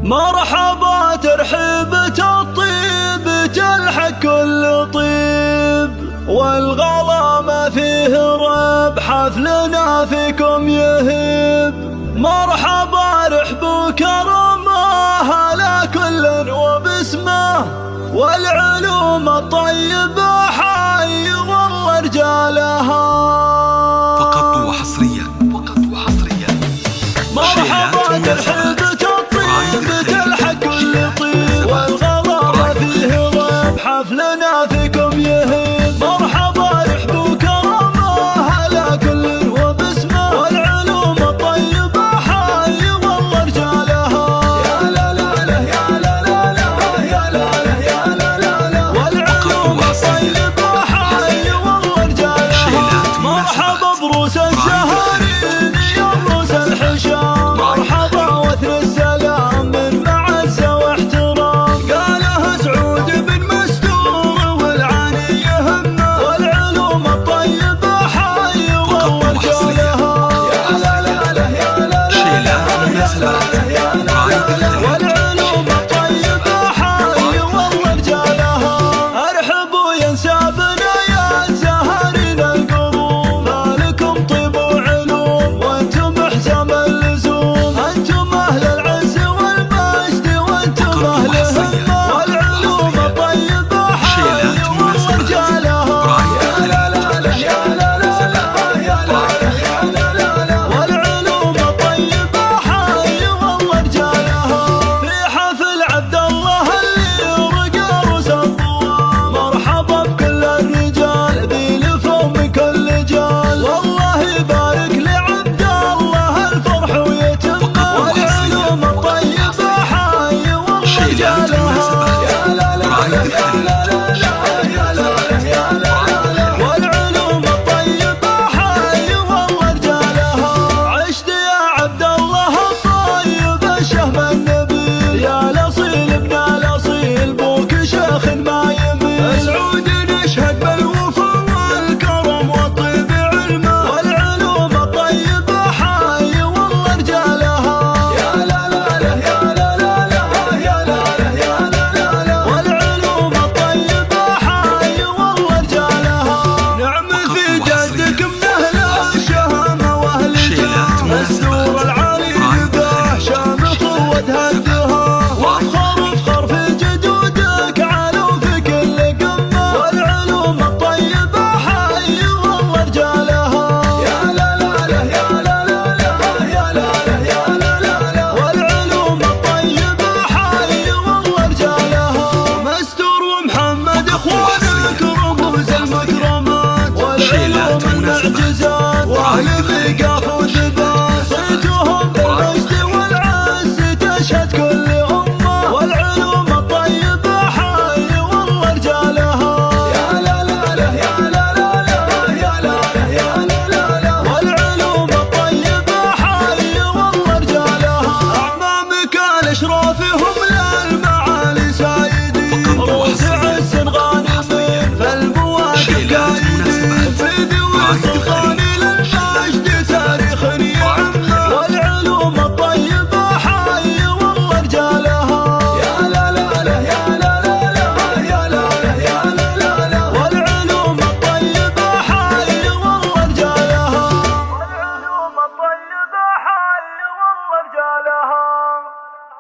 مرحبا ترحيبة الطيب تلحق كل طيب، والغلا ما فيه رب حفلنا فيكم يهيب. مرحبا رحب وكرمه على كل وباسمه، والعلوم الطيبة حي والله رجالها. فقط وحصريا مرحبا ترحيبة الطيب تلحق كل طيب، والغلا ما فيه رب حفلنا فيكم يهيب. مرحبا رحب وكرمه على كل وباسمه، والعلوم الطيبة حي والله رجالها. يا لا لا لا يا لا لا لا يا لا لا يا لا لا لا، والعلوم الطيبة حي والله رجالها. مرحبا بروس الزهرين يا بروس الحشام، مرحبا واثر السلام من معزة واحترام. قاله سعود بن مستور والعاني يهمه، والعلوم الطيبة حي والله رجالها. يا لا لا لا يا لا لا يا لا لا.